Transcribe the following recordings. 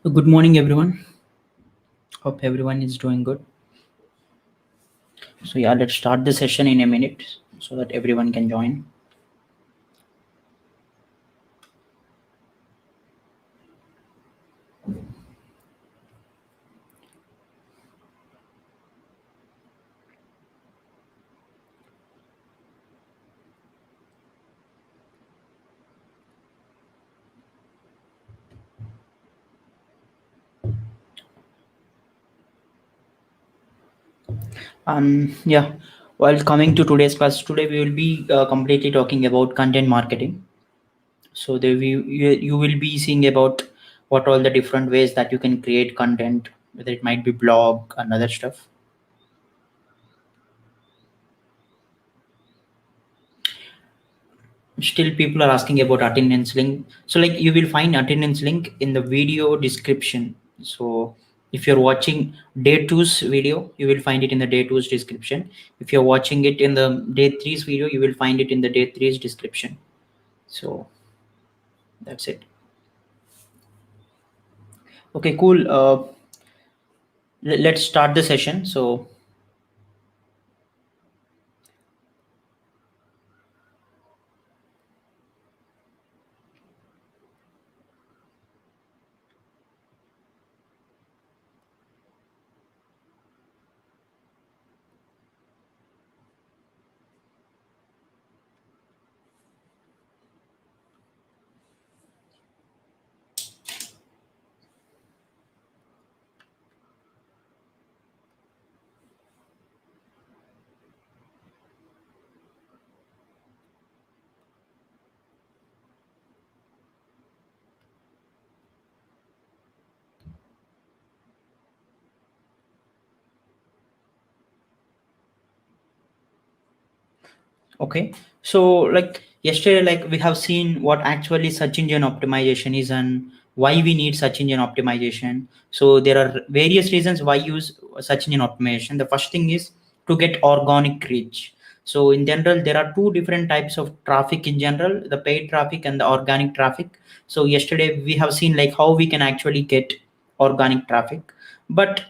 Good morning, everyone. Hope everyone is doing good. So, yeah, let's start the session in a minute so that everyone can join. Yeah, while coming to today's class, today we will be completely talking about content marketing. So, you will be seeing about what all the different ways that you can create content, whether it might be blog and other stuff. Still, people are asking about attendance link. So, like, you will find attendance link in the video description. So, if you're watching day two's video, you will find it in the day two's description. If you're watching it in the day three's video, you will find it in the day three's description. So that's it. Okay, cool. Let's start the session. So okay, so like yesterday, like we have seen what actually search engine optimization is and why we need search engine optimization. So there are various reasons why use search engine optimization. The first thing is to get organic reach. So in general, there are two different types of traffic in general: the paid traffic and the organic traffic. So yesterday we have seen like how we can actually get organic traffic, but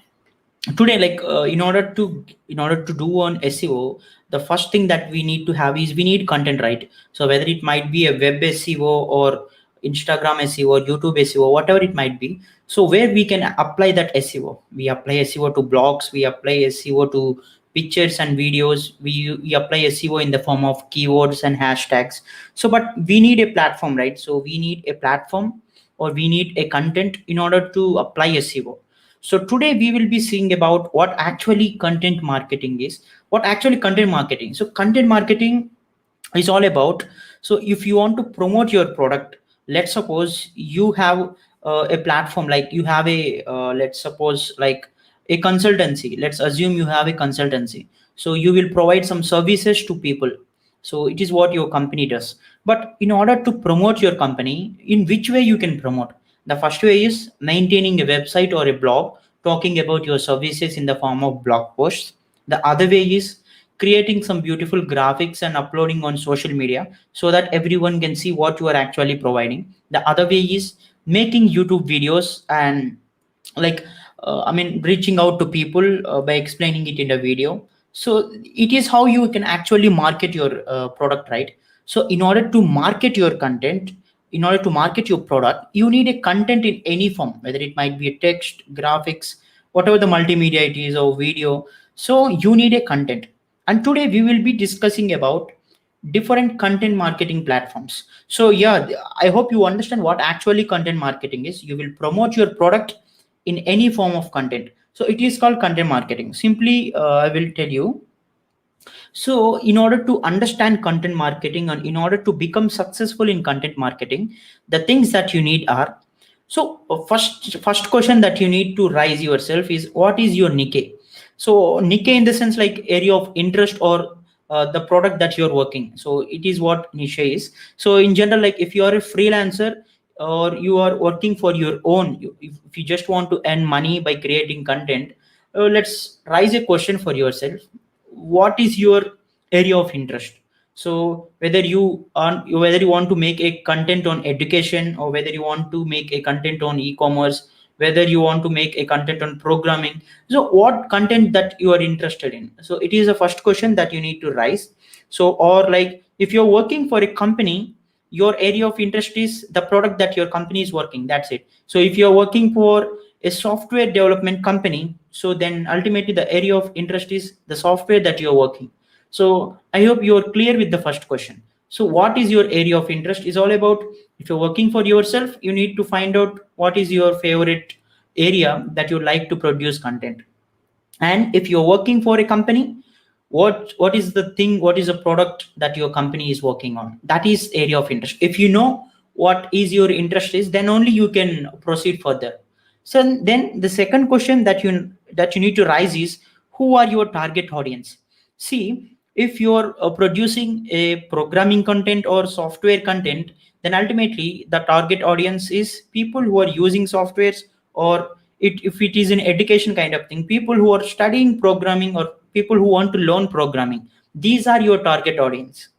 today like in order to do on SEO, the first thing that we need to have is we need content, right? So whether it might be a web SEO or Instagram SEO or YouTube SEO, whatever it might be, so where we can apply that SEO, we apply SEO to blogs, we apply SEO to pictures and videos, we apply SEO in the form of keywords and hashtags. So but we need a platform, right? So we need a platform or we need a content in order to apply SEO. So today we will be seeing about what actually content marketing is. What actually content marketing? So content marketing is all about. So if you want to promote your product, let's suppose you have a platform, like you have a let's suppose like a consultancy. Let's assume you have a consultancy. So you will provide some services to people. So it is what your company does. But in order to promote your company, in which way you can promote? The first way is maintaining a website or a blog talking about your services in the form of blog posts. The other way is creating some beautiful graphics and uploading on social media so that everyone can see what you are actually providing. The other way is making YouTube videos and like reaching out to people by explaining it in a video. So it is how you can actually market your product, right? So in order to market your content, in order to market your product, you need a content in any form, whether it might be a text, graphics, whatever the multimedia it is, or video. So you need a content, and today we will be discussing about different content marketing platforms. So yeah, I hope you understand what actually content marketing is. You will promote your product in any form of content, so it is called content marketing. Simply I will tell you. So in order to understand content marketing and in order to become successful in content marketing, the things that you need are, so first question that you need to raise yourself is, what is your niche? So niche in the sense like area of interest or the product that you're working. So it is what niche is. So in general, like if you are a freelancer or you are working for your own, if you just want to earn money by creating content, let's raise a question for yourself: what is your area of interest? So whether you want to make a content on education, or whether you want to make a content on e-commerce, whether you want to make a content on programming. So what content that you are interested in, so it is the first question that you need to raise. So, or like if you're working for a company, your area of interest is the product that your company is working, that's it. So if you're working for a software development company, so then ultimately the area of interest is the software that you're working. So I hope you're clear with the first question. So what is your area of interest is all about. If you're working for yourself, you need to find out what is your favorite area that you like to produce content. And if you're working for a company, what is the thing, what is a product that your company is working on, that is area of interest. If you know what is your interest is, then only you can proceed further. So then the second question that you need to raise is, who are your target audience? See, if you're producing a programming content or software content, then ultimately the target audience is people who are using softwares, or if it is an education kind of thing, people who are studying programming or people who want to learn programming. These are your target audience.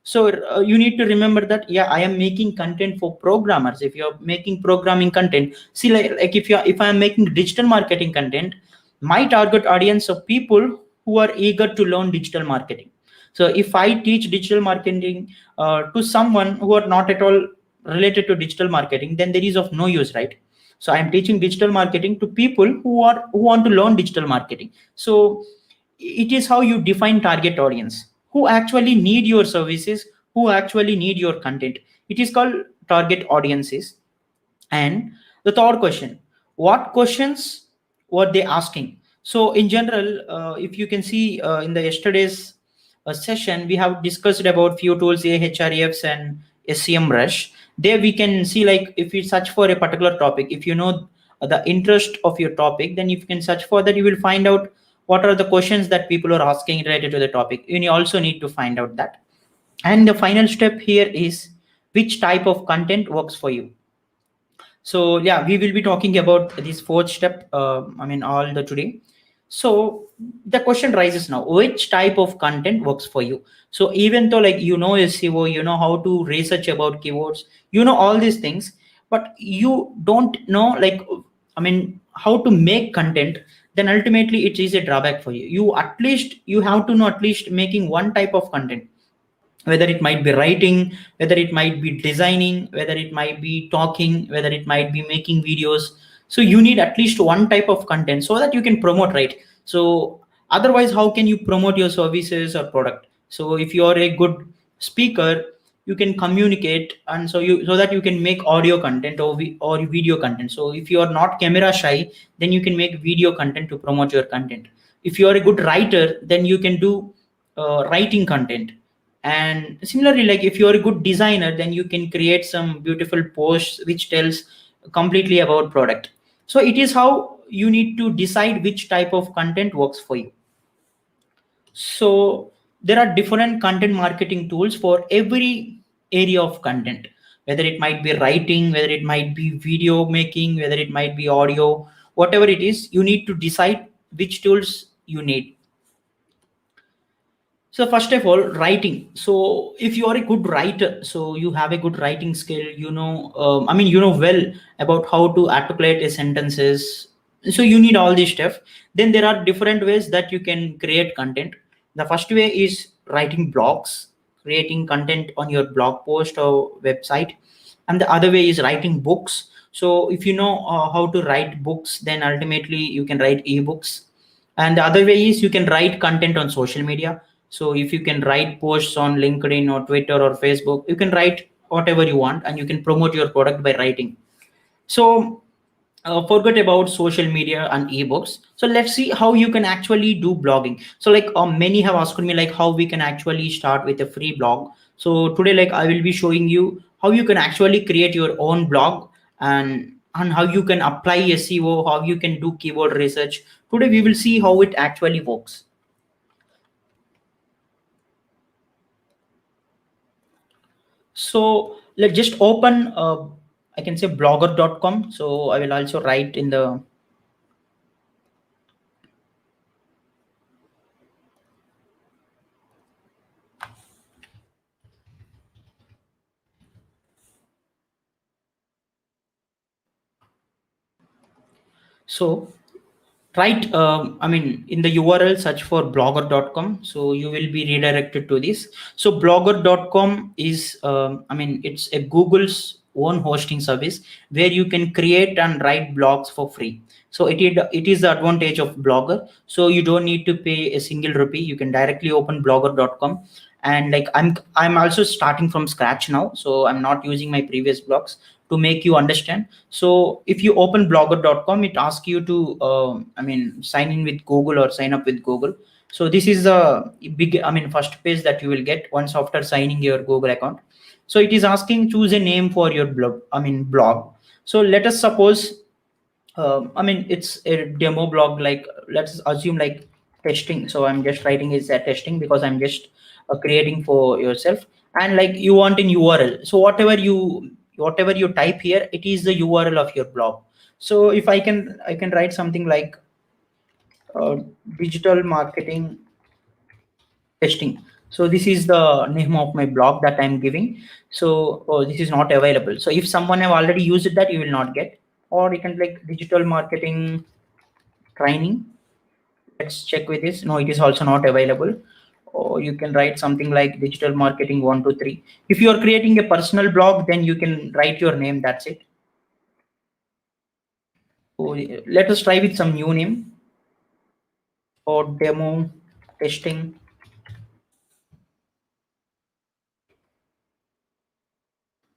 So you need to remember that, yeah, I am making content for programmers. If you're making programming content, see, like if I am making digital marketing content, my target audience of people who are eager to learn digital marketing. So if I teach digital marketing to someone who are not at all related to digital marketing, then there is of no use, right? So I am teaching digital marketing to people who want to learn digital marketing. So it is how you define target audience, who actually need your services, who actually need your content. It is called target audiences. And the third question, what questions were they asking? So in general, if you can see in the yesterday's session, we have discussed about few tools, Ahrefs and SEMrush. There we can see, like if you search for a particular topic, if you know the interest of your topic, then if you can search for that, you will find out what are the questions that people are asking related to the topic. You also need to find out that. And the final step here is, which type of content works for you? So yeah, we will be talking about this fourth step, all the today. So the question rises now, which type of content works for you? So even though, like, you know SEO, you know how to research about keywords, you know all these things, but you don't know, like, how to make content, then ultimately it is a drawback for you. You have to know at least making one type of content, whether it might be writing, whether it might be designing, whether it might be talking, whether it might be making videos. So you need at least one type of content so that you can promote, right? So otherwise, how can you promote your services or product? So if you are a good speaker, you can communicate, and so that you can make audio content or video content. So if you are not camera shy, then you can make video content to promote your content. If you are a good writer, then you can do writing content. And similarly, like if you're a good designer, then you can create some beautiful posts which tells completely about product. So it is how you need to decide which type of content works for you. So there are different content marketing tools for every area of content, whether it might be writing, whether it might be video making, whether it might be audio, whatever it is, you need to decide which tools you need. So first of all, writing. So if you are a good writer, so you have a good writing skill, you know well about how to articulate a sentences. So you need all this stuff. Then there are different ways that you can create content. The first way is writing blogs, creating content on your blog post or website. And the other way is writing books. So if you know how to write books, then ultimately you can write ebooks. And the other way is you can write content on social media. So if you can write posts on LinkedIn or Twitter or Facebook, you can write whatever you want and you can promote your product by writing. So forget about social media and ebooks. So let's see how you can actually do blogging. So like many have asked me like how we can actually start with a free blog. So today, like I will be showing you how you can actually create your own blog, and how you can apply SEO, how you can do keyword research. Today we will see how it actually works. So let's just open I can say blogger.com. So I will also write in the. So right, I mean, in the URL search for blogger.com, so you will be redirected to this. So blogger.com is I mean, it's a Google's own hosting service where you can create and write blogs for free. So it is the advantage of Blogger. So you don't need to pay a single rupee. You can directly open blogger.com. And like I'm also starting from scratch now, so I'm not using my previous blogs to make you understand. So if you open blogger.com, it asks you to I mean, sign in with Google or sign up with Google. So this is the big, I mean, first page that you will get once after signing your Google account. So it is asking choose a name for your blog, I mean blog. So let us suppose I mean, it's a demo blog, like let's assume like testing. So I'm just writing is a testing because I'm just creating for yourself. And like you want in URL, so whatever you type here, it is the URL of your blog. So if I can write something like uh, digital marketing testing. So this is the name of my blog that I'm giving. So this is not available. So if someone have already used that, you will not get. Or you can like digital marketing training. Let's check with this. No, it is also not available. Or you can write something like digital marketing 123. If you are creating a personal blog, then you can write your name. That's it. So let us try with some new name or demo testing.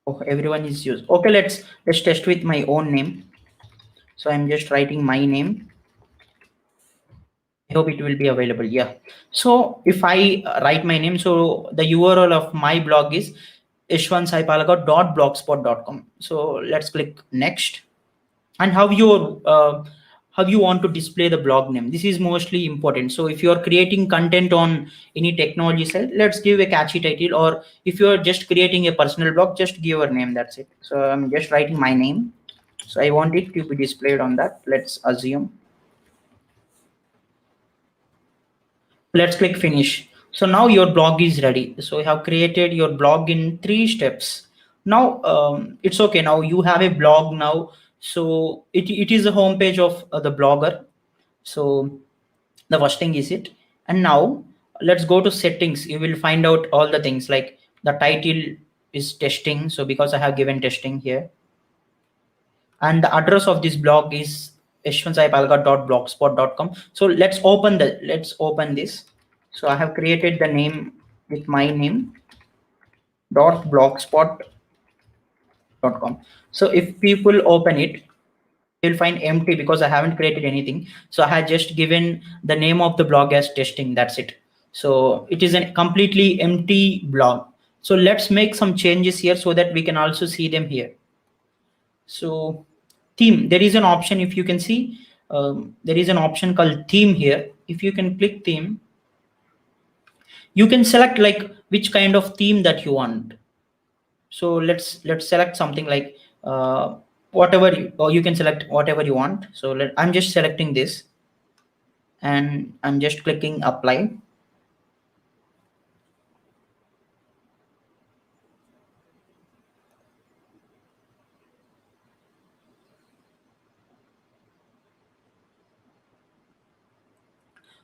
Oh, everyone is used. Okay, let's test with my own name. So I'm just writing my name. I hope it will be available. Yeah. So if I write my name, so the URL of my blog is ishwansaipalaga.blogspot.com. So let's click next. And how you want to display the blog name, this is mostly important. So if you're creating content on any technology site, let's give a catchy title. Or if you're just creating a personal blog, just give your name, that's it. So I'm just writing my name. So I want it to be displayed on that. Let's assume. Let's click finish. So now your blog is ready. So you have created your blog in 3 steps. Now it's okay. Now you have a blog now. So it is the homepage of the blogger. So the first thing is it. And now let's go to settings. You will find out all the things like the title is testing. So because I have given testing here, and the address of this blog is ishwansaipalga.blogspot.com. So let's open this. So I have created the name with my name dot blogspot.com. So if people open it, you'll find empty because I haven't created anything. So I had just given the name of the blog as testing. That's it. So it is a completely empty blog. So let's make some changes here so that we can also see them here. So theme, there is an option. If you can see, there is an option called theme here. If you can click theme, you can select like which kind of theme that you want. So let's select something like whatever or you can select whatever you want. So I'm just selecting this and I'm just clicking apply.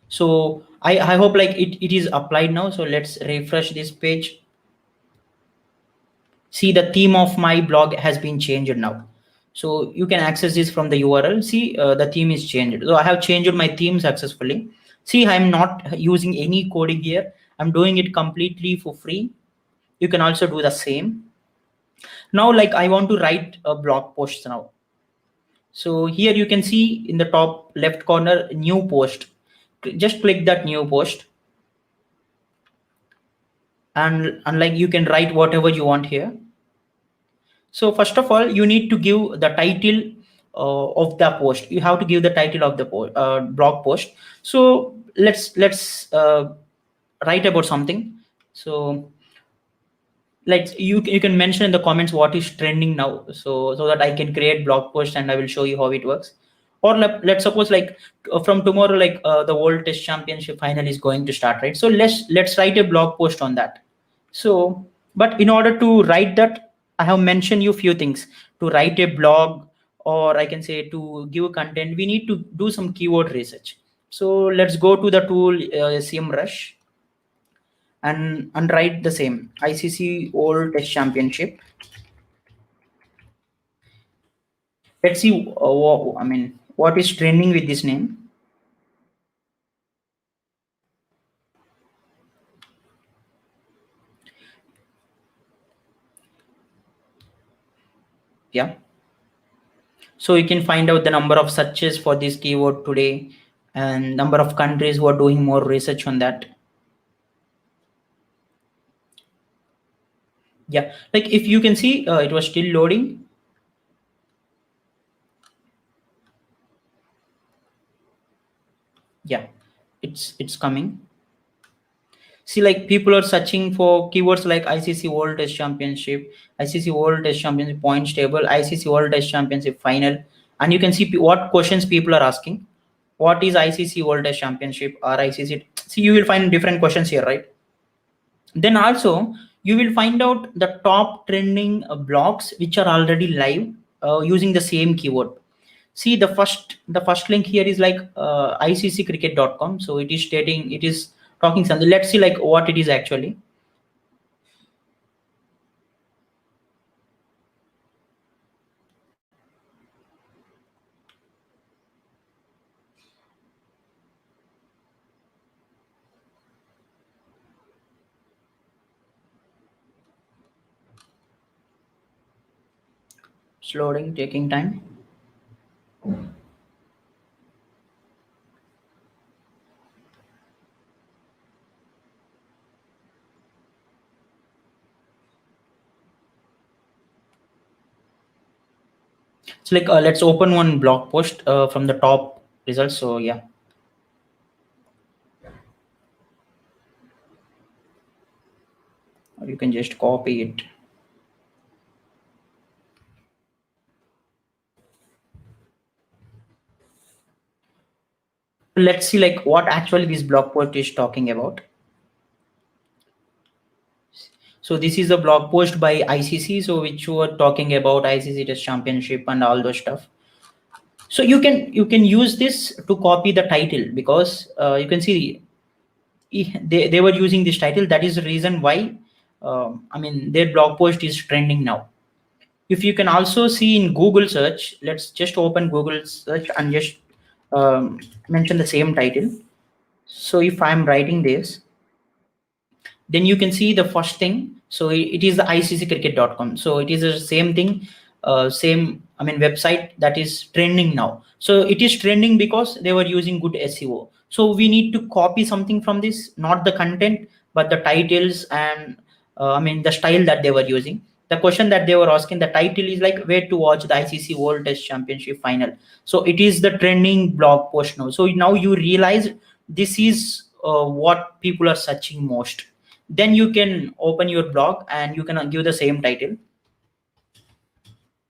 So I hope like it is applied now. So let's refresh this page. See, the theme of my blog has been changed now. So you can access this from the URL. See, the theme is changed. So I have changed my theme successfully. See, I'm not using any coding here. I'm doing it completely for free. You can also do the same. Now, like I want to write a blog post now. So here you can see in the top left corner, new post. Just click that new post. And like you can write whatever you want here. So first of all, you need to give the title of the post. You have to give the title of the blog post. So let's write about something. So like you can mention in the comments what is trending now, so that I can create blog post and I will show you how it works. Or let's suppose like from tomorrow, like the World Test Championship final is going to start, right? So let's write a blog post on that. So but in order to write that, I have mentioned you few things to write a blog or I can say to give content, we need to do some keyword research. So let's go to the tool SEMrush and write the same ICC World Test Championship. Let's see. I mean, what is trending with this name? Yeah. So you can find out the number of searches for this keyword today and number of countries who are doing more research on that. Yeah, like if you can see, it was still loading. Yeah, it's coming. See, like people are searching for keywords like ICC World Test Championship, ICC World Test Championship points table, ICC World Test Championship final, and you can see what questions people are asking. What is ICC World Test Championship or ICC? See, you will find different questions here, right? Then also you will find out the top trending blogs which are already live using the same keyword. See, the first link here is like icccricket.com. So it is stating, it is talking something. Let's see like what it is actually. It's loading, taking time. It's like let's open one blog post from the top results. So yeah, or you can just copy it. Let's see like what actually this blog post is talking about. So this is a blog post by ICC, so which were talking about ICC Test Championship and all those stuff. So you can use this to copy the title, because you can see they were using this title. That is the reason why I mean their blog post is trending now. If you can also see in Google search, let's just open Google search and just mention the same title. So if I'm writing this, then you can see the first thing. So it is the icccricket.com. So it is the same thing, same, I mean, website that is trending now. So it is trending because they were using good SEO. So we need to copy something from this, not the content, but the titles and I mean the style that they were using. The question that they were asking, the title is like where to watch the ICC World Test Championship final. So it is the trending blog post now. So now you realize this is what people are searching most. Then you can open your blog and you can give the same title,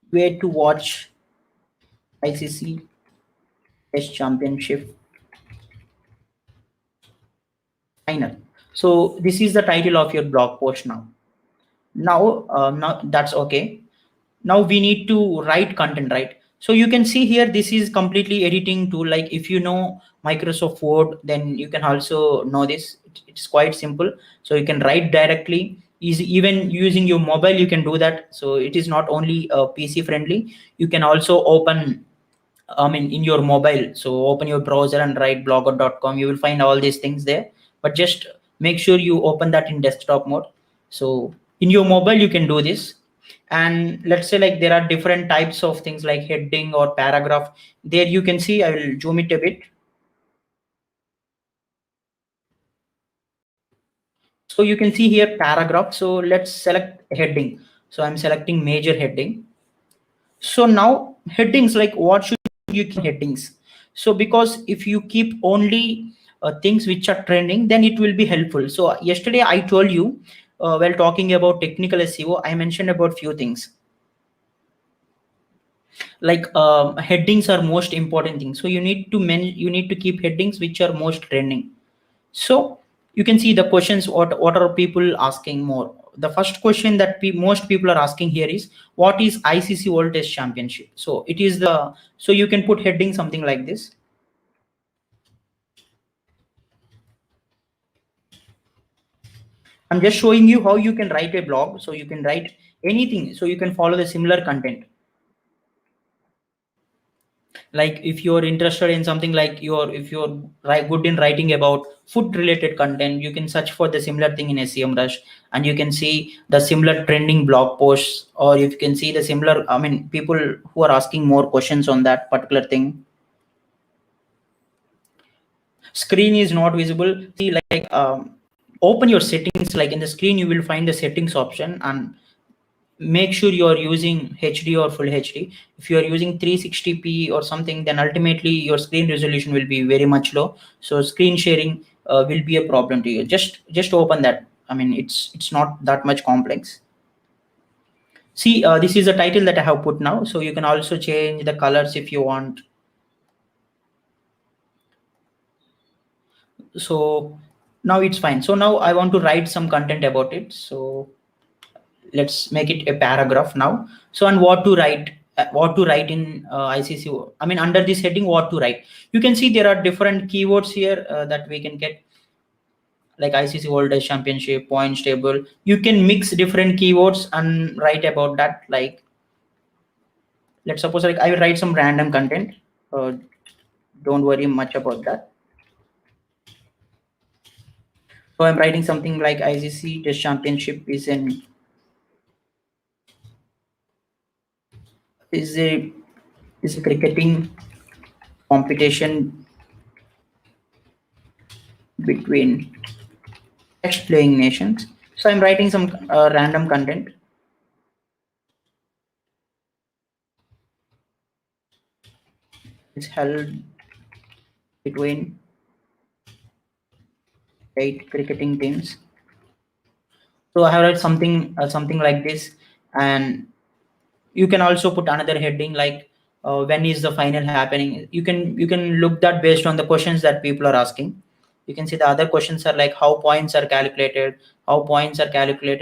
where to watch ICC Test Championship final. So this is the title of your blog post now. Now that's okay. Now we need to write content, right? So you can see here, this is completely editing tool. Like if you know Microsoft Word, then you can also know this. It's quite simple. So you can write directly. Easy, even using your mobile you can do that. So it is not only PC friendly. You can also open, I mean, in your mobile. So open your browser and write blogger.com. You will find all these things there. But just make sure you open that in desktop mode. So in your mobile you can do this. And let's say like there are different types of things like heading or paragraph. There you can see, I will zoom it a bit. So you can see here paragraph. So let's select heading. So I'm selecting major heading. So now headings, like what should you keep headings? So because if you keep only things which are trending, then it will be helpful. So yesterday I told you while talking about technical SEO, I mentioned about few things like headings are most important thing. So you need to keep headings which are most trending. So you can see the questions, what are people asking more. the first question that most people are asking here is, what is ICC World Test Championship? So it is the, so you can put heading something like this. I'm just showing you how you can write a blog. So you can write anything. So you can follow the similar content. Like if you're interested in something like if you're good in writing about food related content, you can search for the similar thing in SEMrush, and you can see the similar trending blog posts, or you can see the similar, I mean, people who are asking more questions on that particular thing. Screen is not visible. See, like open your settings. Like in the screen you will find the settings option, and make sure you are using HD or full HD. If you are using 360p or something, then ultimately your screen resolution will be very much low. So screen sharing will be a problem to you. Just open that. I mean, it's not that much complex. See, this is the title that I have put now. So you can also change the colors if you want. So now it's fine. So now I want to write some content about it. So let's make it a paragraph now. So, and what to write, in ICC, I mean, under this heading, what to write. You can see there are different keywords here that we can get, like ICC World Test Championship, points table. You can mix different keywords and write about that. Like, let's suppose like I will write some random content. Don't worry much about that. So I'm writing something like ICC Test Championship is a cricketing competition between test playing nations. So I'm writing some random content. It's held between 8 cricketing teams. So I have write something like this, and you can also put another heading like when is the final happening. You can look that based on the questions that people are asking. You can see the other questions are like how points are calculated,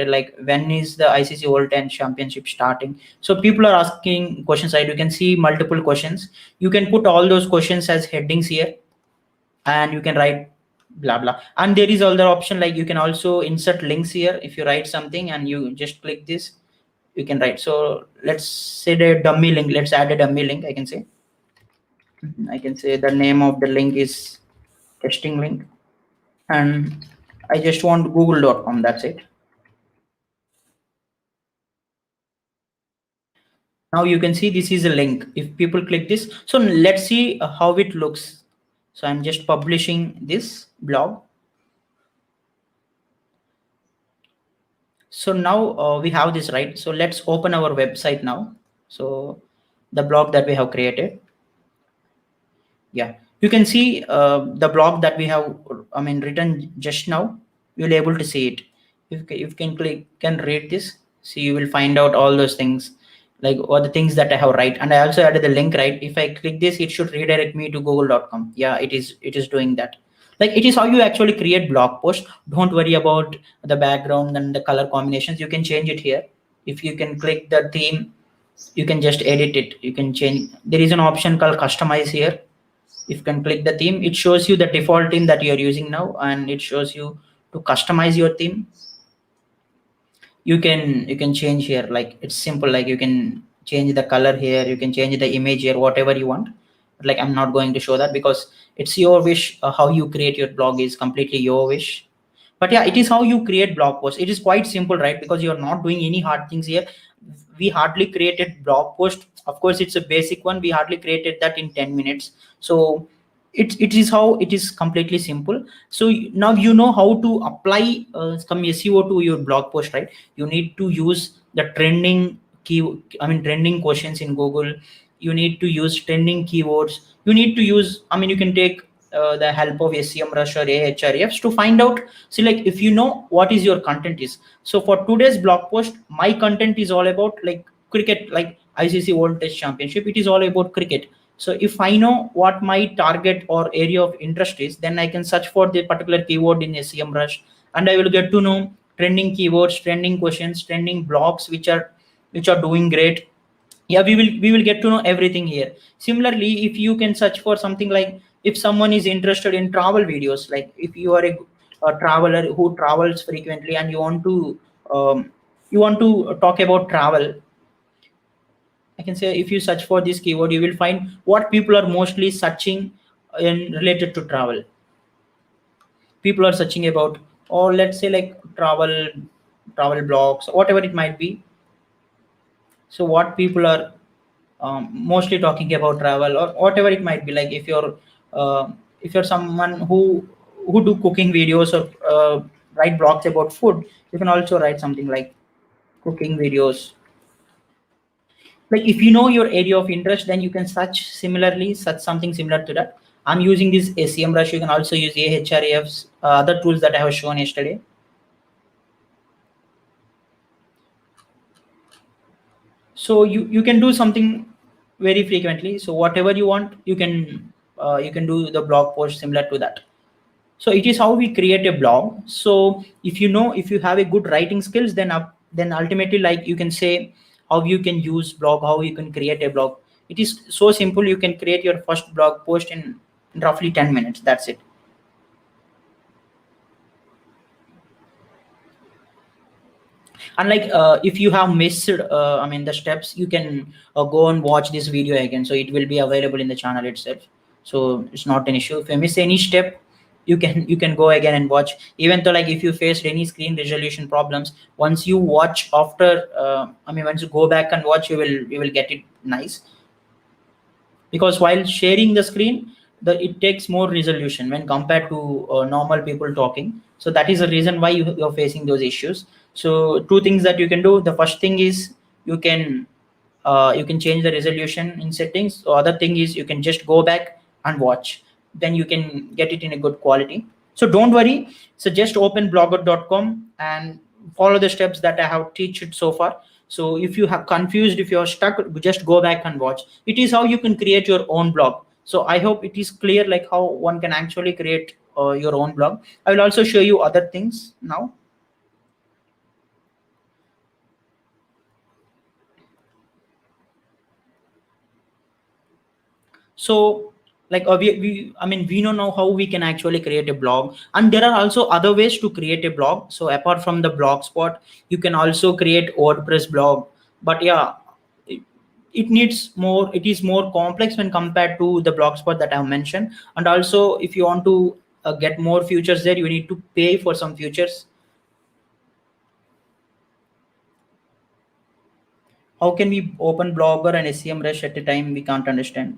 like when is the ICC World Tennis Championship starting. So people are asking questions, right? You can see multiple questions. You can put all those questions as headings here, and you can write blah blah. And there is other option, like you can also insert links here. If you write something and you just click this, you can write. So let's say the dummy link, let's add a dummy link. I can say the name of the link is testing link, and I just want google.com, that's it. Now you can see this is a link. If people click this, so let's see how it looks. So I'm just publishing this blog. So now we have this, right? So let's open our website now. So the blog that we have created, yeah, you can see the blog that we have, I mean, written just now. You'll able to see it. If you can read this, see, you will find out all those things, like all the things that I have write. And I also added the link, right? If I click this, it should redirect me to google.com. Yeah, it is doing that. Like, it is how you actually create blog post. Don't worry about the background and the color combinations. You can change it here. If you can click the theme, you can just edit it. You can change. There is an option called customize here. If you can click the theme, it shows you the default theme that you are using now, and it shows you to customize your theme. You can change here, like it's simple, like you can change the color here, you can change the image here, whatever you want. But like, I'm not going to show that because it's your wish. How you create your blog is completely your wish. But yeah, it is how you create blog posts. It is quite simple, right? Because you're not doing any hard things here. We hardly created blog post. Of course, it's a basic one. We hardly created that in 10 minutes. So it is how it is completely simple. So now you know how to apply some SEO to your blog post, right? You need to use the trending questions in Google. You need to use trending keywords. You need to use, I mean, you can take the help of SEMrush or Ahrefs to find out. See, like if you know what is your content is. So for today's blog post, my content is all about like cricket, like ICC World Test Championship. It is all about cricket. So if I know what my target or area of interest is, then I can search for the particular keyword in SEMrush, and I will get to know trending keywords, trending questions, trending blogs which are doing great. Yeah, we will get to know everything here. Similarly, if you can search for something like, if someone is interested in travel videos, like if you are a traveler who travels frequently and you want to talk about travel, I can say if you search for this keyword, you will find what people are mostly searching in related to travel. People are searching about, or let's say like travel blogs, whatever it might be. So what people are mostly talking about travel, or whatever it might be, like if you're someone who do cooking videos, or write blogs about food, you can also write something like cooking videos. Like if you know your area of interest, then you can search something similar to that. I'm using this SEMrush. You can also use Ahrefs, other tools that I have shown yesterday. So you can do something very frequently. So whatever you want, you can do the blog post similar to that. So it is how we create a blog. So if you have a good writing skills, then ultimately, like, you can say how you can use blog, how you can create a blog. It is so simple. You can create your first blog post in roughly 10 minutes. That's it. And like, if you have missed the steps, you can go and watch this video again, so it will be available in the channel itself. So it's not an issue. If you miss any step, you can go again and watch. Even though, like, if you faced any screen resolution problems, once you watch after once you go back and watch, you will get it nice. Because while sharing the screen, it takes more resolution when compared to normal people talking. So that is the reason why you're facing those issues. So two things that you can do. The first thing is, you can change the resolution in settings. So other thing is, you can just go back and watch, then you can get it in a good quality. So don't worry. So just open blogger.com and follow the steps that I have teach it so far. So if you have confused, if you're stuck, just go back and watch. It is how you can create your own blog. So I hope it is clear, like how one can actually create your own blog. I will also show you other things now. So like, we know now how we can actually create a blog, and there are also other ways to create a blog. So apart from the Blogspot, you can also create WordPress blog. But yeah, it, it is more complex when compared to the Blogspot that I have mentioned. And also, if you want to get more features there, you need to pay for some features. How can we open Blogger and SEMrush at a time? We can't understand.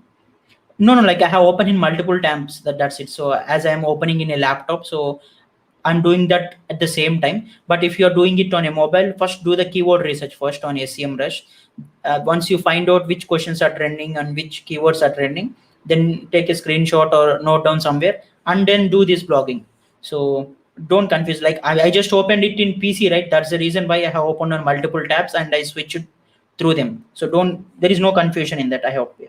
No, like I have opened in multiple tabs. That's it. So as I'm opening in a laptop, so I'm doing that at the same time. But if you're doing it on a mobile, first do the keyword research first on SEMrush. Once you find out which questions are trending and which keywords are trending, then take a screenshot or note down somewhere, and then do this blogging. So don't confuse. Like, I just opened it in PC, right? That's the reason why I have opened on multiple tabs and I switch it through them. So there is no confusion in that, I hope. Yeah.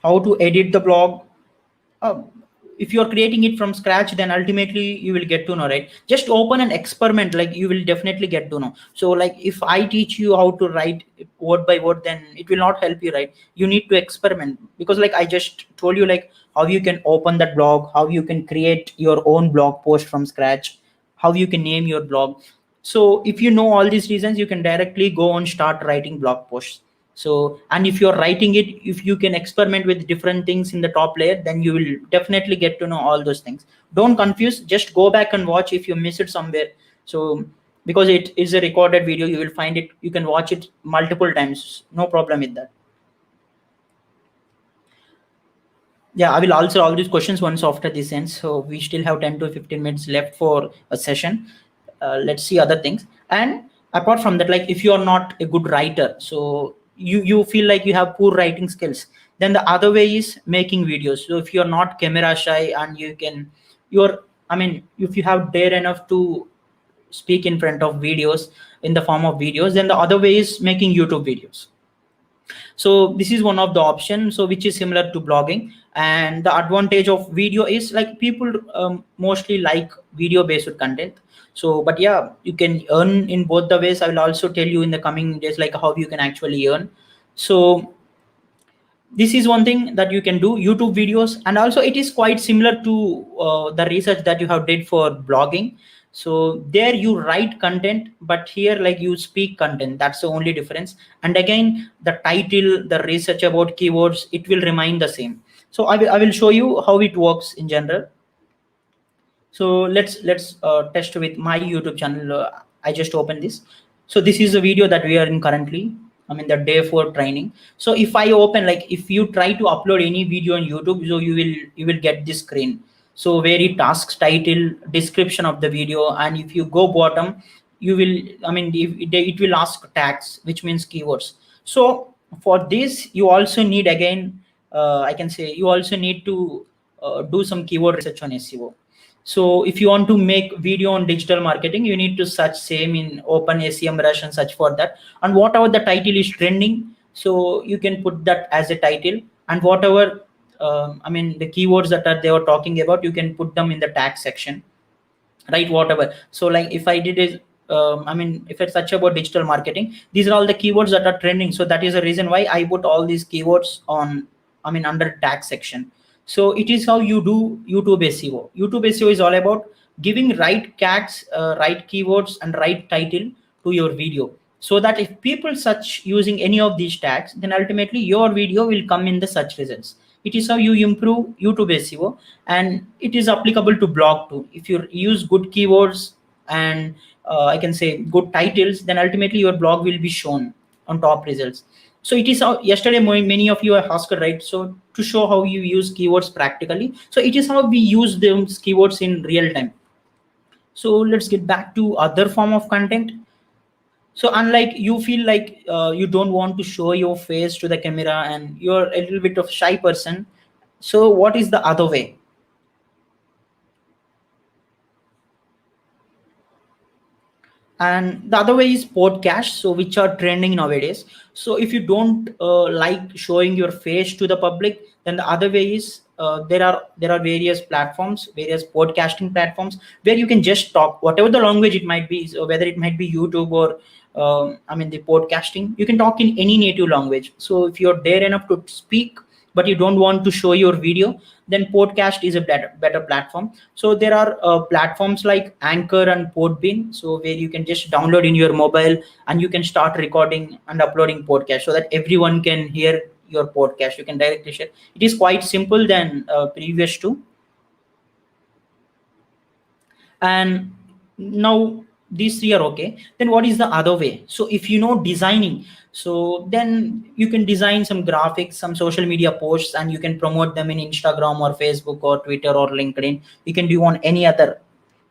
How to edit the blog. uh, if you're creating it from scratch, then ultimately you will get to know, right? Just open an experiment, like you will definitely get to know. So like, if I teach you how to write word by word, then it will not help you, right? You need to experiment, because like I just told you, like how you can open that blog, how you can create your own blog post from scratch, how you can name your blog. So if you know all these reasons, you can directly go and start writing blog posts. So, and if you're writing it, if you can experiment with different things in the top layer, then you will definitely get to know all those things. Don't confuse, just go back and watch if you miss it somewhere. So because it is a recorded video, you will find it, you can watch it multiple times, no problem with that. Yeah, I will answer all these questions once after this ends. So we still have 10 to 15 minutes left for a session. Let's see other things. And apart from that, like if you are not a good writer, so you feel like you have poor writing skills, then the other way is making videos. So if you're not camera shy and if you have dare enough to speak in front of videos, in the form of videos, then the other way is making YouTube videos. So this is one of the options, so which is similar to blogging. And the advantage of video is like people mostly like video based content. So but yeah, you can earn in both the ways. I will also tell you in the coming days like how you can actually earn. So this is one thing that you can do, YouTube videos. And also it is quite similar to the research that you have did for blogging. So there you write content, but here like you speak content, that's the only difference. And again, the title, the research about keywords, it will remain the same. So I will show you how it works in general. So let's test with my YouTube channel. I just opened this. So this is a video that we are in currently. I'm in the day 4 training. So if I open, like if you try to upload any video on YouTube, so you will get this screen. So very tasks, title, description of the video, and if you go bottom, you will, I mean, it will ask tags, which means keywords. So for this, you also need again, I can say you also need to do some keyword research on SEO. So if you want to make video on digital marketing, you need to search same in open SEMrush and search for that. And whatever the title is trending, so you can put that as a title. And whatever, I mean, the keywords that are they are talking about, you can put them in the tag section, right? Whatever. So like if I did is, I mean, if I search about digital marketing, these are all the keywords that are trending. So that is the reason why I put all these keywords on, I mean, under tag section. So it is how you do YouTube SEO. YouTube SEO is all about giving right tags, right keywords, and right title to your video, so that if people search using any of these tags, then ultimately your video will come in the search results. It is how you improve YouTube SEO, and it is applicable to blog too. If you use good keywords and I can say good titles, then ultimately your blog will be shown on top results. So it is how yesterday many of you are asked, right? So to show how you use keywords practically, so it is how we use those keywords in real time. So let's get back to other form of content. So unlike you feel like you don't want to show your face to the camera and you're a little bit of shy person, so what is the other way? And the other way is podcasts, so which are trending nowadays. So if you don't like showing your face to the public, then the other way is there are various platforms, various podcasting platforms, where you can just talk whatever the language it might be. So whether it might be YouTube or I mean the podcasting, you can talk in any native language. So if you're dare enough to speak but you don't want to show your video, then podcast is a better platform. So there are platforms like Anchor and Podbean, so where you can just download in your mobile and you can start recording and uploading podcast so that everyone can hear your podcast. You can directly share. It is quite simple than previous to. And now these three are okay. Then what is the other way? So if you know designing, so then you can design some graphics, some social media posts, and you can promote them in Instagram or Facebook or Twitter or LinkedIn. You can do on any other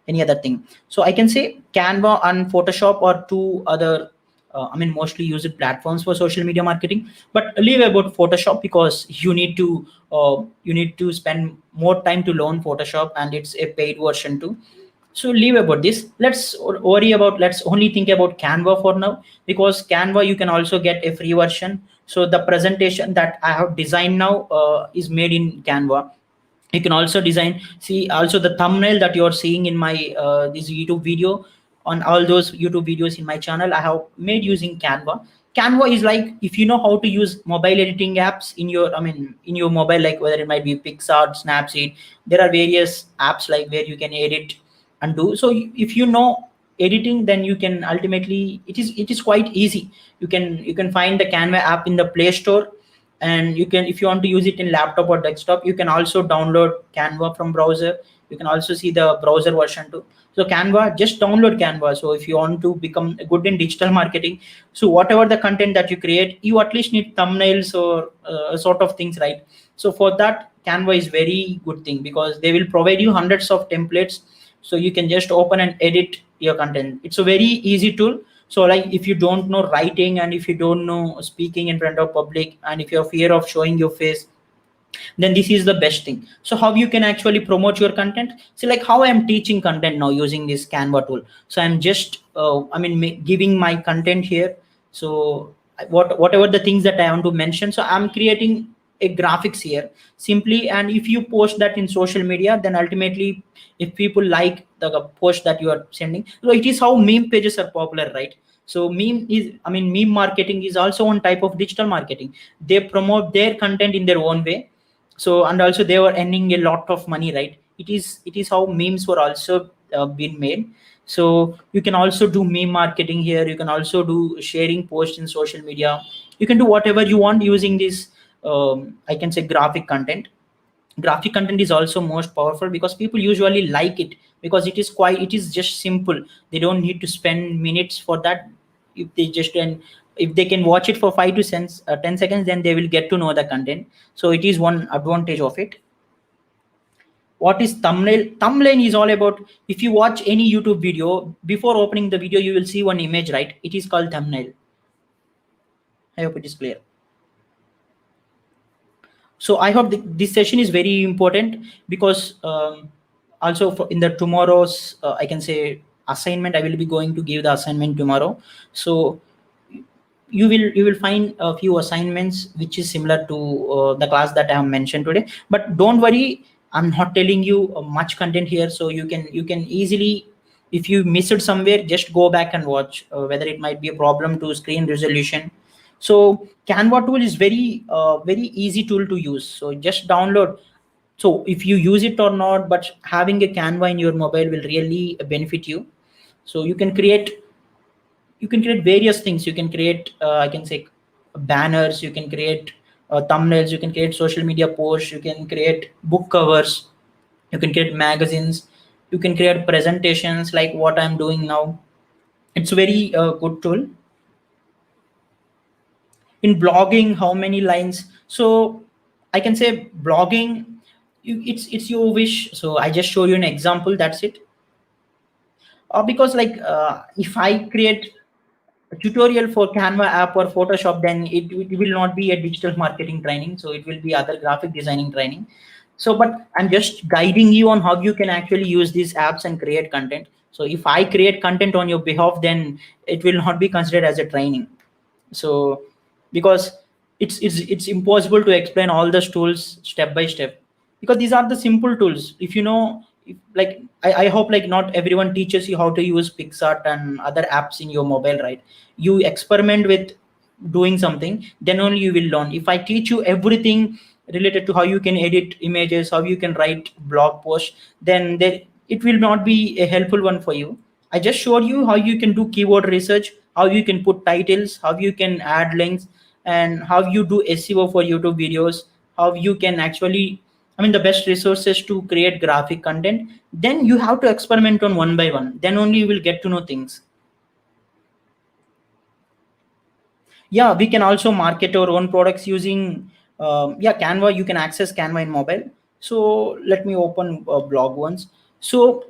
thing. So I can say Canva and Photoshop are two other I mean mostly used platforms for social media marketing. But leave about Photoshop because you need to spend more time to learn Photoshop, and it's a paid version too. So leave about this. Let's only think about Canva for now, because Canva you can also get a free version. So the presentation that I have designed now is made in Canva. You can also design, see also the thumbnail that you're seeing in my this YouTube video. On all those YouTube videos in my channel, I have made using Canva. Canva is like, if you know how to use mobile editing apps in your, I mean in your mobile, like whether it might be Pixar, Snapseed, there are various apps like where you can edit and do. So if you know editing, then you can ultimately, it is quite easy. You can find the Canva app in the Play Store, and you can, if you want to use it in laptop or desktop, you can also download Canva from browser. You can also see the browser version too. So Canva, just download Canva. So if you want to become good in digital marketing, so whatever the content that you create, you at least need thumbnails or sort of things, right? So for that, Canva is very good thing because they will provide you hundreds of templates. So you can just open and edit your content. It's a very easy tool. So like if you don't know writing, and if you don't know speaking in front of public, and if you have fear of showing your face, then this is the best thing. So how you can actually promote your content? So like how I am teaching content now using this Canva tool. So I'm just giving my content here. So whatever the things that I want to mention. So I'm creating a graphics here simply, and if you post that in social media, then ultimately if people like the post that you are sending, so it is how meme pages are popular, right? So meme marketing is also one type of digital marketing. They promote their content in their own way, so and also they were earning a lot of money, right? It is how memes were also been made. So you can also do meme marketing here, you can also do sharing posts in social media, you can do whatever you want using this I can say graphic content is also most powerful because people usually like it because it is just simple. They don't need to spend minutes for that. If they just and if they can watch it for 10 seconds, then they will get to know the content. So it is one advantage of it. What is thumbnail is all about. If you watch any YouTube video, before opening the video you will see one image, right? It is called thumbnail. I hope it is clear. So I hope this session is very important because also in the tomorrow's I can say assignment, I will be going to give the assignment tomorrow. So you will find a few assignments which is similar to the class that I have mentioned today. But don't worry, I'm not telling you much content here, so you can easily, if you miss it somewhere, just go back and watch whether it might be a problem to screen resolution. So Canva tool is very easy tool to use, so just download. So if you use it or not, but having a Canva in your mobile will really benefit you. So you can create various things. You can create I can say banners, you can create thumbnails, you can create social media posts, you can create book covers, you can create magazines, you can create presentations like what I'm doing now. It's very good tool. In blogging, how many lines? So I can say blogging, it's your wish. So I just show you an example, that's it. Because if I create a tutorial for Canva app or Photoshop, then it will not be a digital marketing training, so it will be other graphic designing training. So but I'm just guiding you on how you can actually use these apps and create content. So if I create content on your behalf, then it will not be considered as a training. So because it's impossible to explain all the tools step by step, because these are the simple tools. If you know, if, like I hope like not everyone teaches you how to use Pixart and other apps in your mobile, right? You experiment with doing something, then only you will learn. If I teach you everything related to how you can edit images, how you can write blog posts, then it will not be a helpful one for you. I just showed you how you can do keyword research, how you can put titles, how you can add links, and how you do SEO for YouTube videos, how you can actually, I mean, the best resources to create graphic content. Then you have to experiment on one by one. Then only you will get to know things. Yeah, we can also market our own products using Canva. You can access Canva in mobile. So let me open blog once. So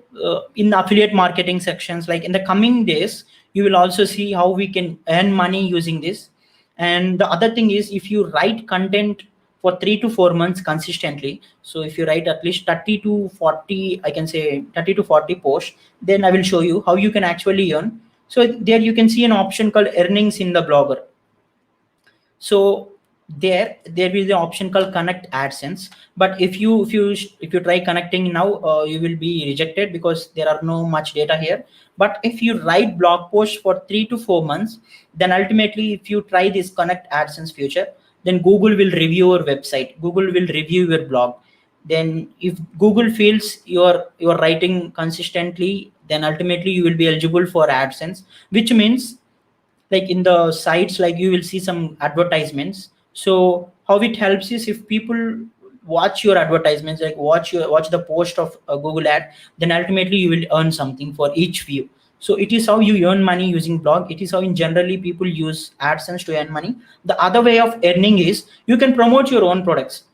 in the affiliate marketing sections, like in the coming days, you will also see how we can earn money using this. And the other thing is, if you write content for 3 to 4 months consistently, so if you write at least 30 to 40, I can say 30 to 40 posts, then I will show you how you can actually earn. So there you can see an option called earnings in the blogger. So there is an option called connect AdSense. But if you try connecting now, you will be rejected because there are no much data here. But if you write blog posts for 3 to 4 months, then ultimately if you try this connect AdSense feature, then Google will review your website, Google will review your blog. Then if Google feels you're writing consistently, then ultimately you will be eligible for AdSense, which means like in the sites, like you will see some advertisements. So how it helps is, if people watch your advertisements, like watch the post of a Google ad, then ultimately you will earn something for each view. So it is how you earn money using blog. It is how in generally people use AdSense to earn money. The other way of earning is you can promote your own products.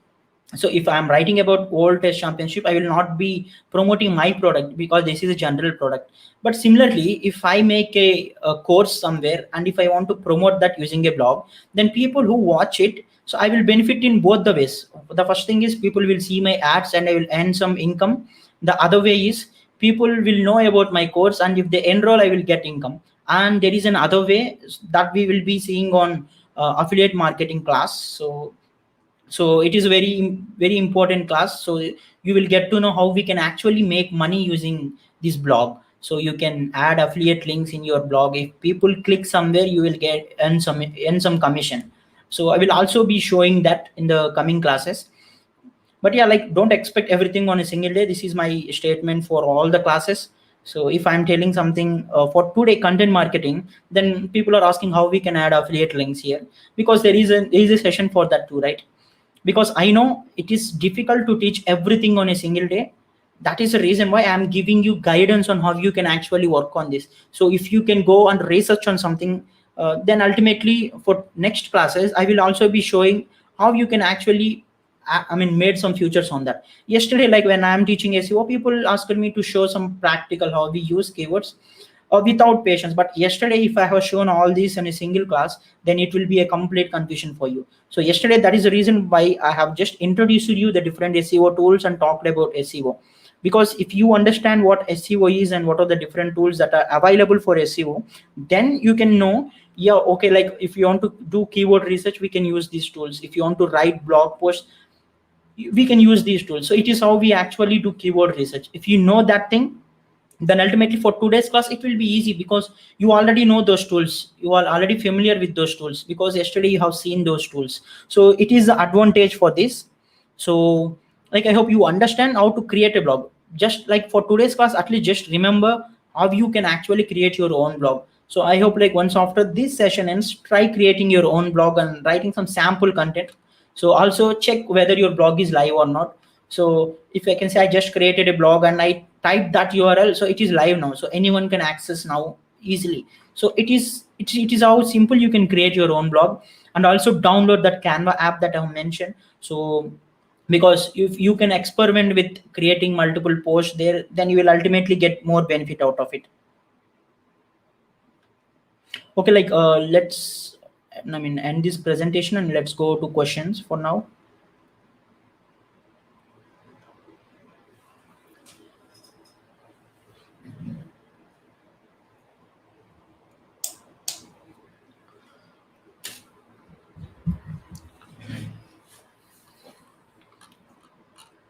So if I'm writing about World Test Championship, I will not be promoting my product because this is a general product. But similarly, if I make a course somewhere and if I want to promote that using a blog, then people who watch it, so I will benefit in both the ways. The first thing is people will see my ads and I will earn some income. The other way is people will know about my course, and if they enroll, I will get income. And there is another way that we will be seeing on affiliate marketing class. So it is a very important class. So you will get to know how we can actually make money using this blog. So you can add affiliate links in your blog. If people click somewhere, you will get earn some commission. So I will also be showing that in the coming classes. But yeah, like, don't expect everything on a single day. This is my statement for all the classes. So if I'm telling something for today content marketing, then people are asking how we can add affiliate links here, because there is a session for that too, right? Because I know it is difficult to teach everything on a single day. That is the reason why I'm giving you guidance on how you can actually work on this. So if you can go and research on something, then ultimately for next classes I will also be showing how you can actually I mean made some futures on that. Yesterday, like when I'm teaching SEO, people asked me to show some practical how we use keywords without patience. But yesterday, if I have shown all these in a single class, then it will be a complete confusion for you. So yesterday, that is the reason why I have just introduced you the different SEO tools and talked about SEO. Because if you understand what SEO is and what are the different tools that are available for SEO, then you can know, yeah, okay, like if you want to do keyword research, we can use these tools. If you want to write blog posts, we can use these tools. So it is how we actually do keyword research. If you know that thing, then ultimately for today's class it will be easy, because you already know those tools, you are already familiar with those tools, because yesterday you have seen those tools. So it is the advantage for this. So like, I hope you understand how to create a blog. Just like for today's class, at least just remember how you can actually create your own blog. So I hope like once after this session ends, try creating your own blog and writing some sample content. So also check whether your blog is live or not. So if I can say I just created a blog and I typed that URL, so it is live now. So anyone can access now easily. So it is how simple you can create your own blog. And also download that Canva app that I have mentioned. So because if you can experiment with creating multiple posts there, then you will ultimately get more benefit out of it. Okay, like let's end this presentation and let's go to questions for now.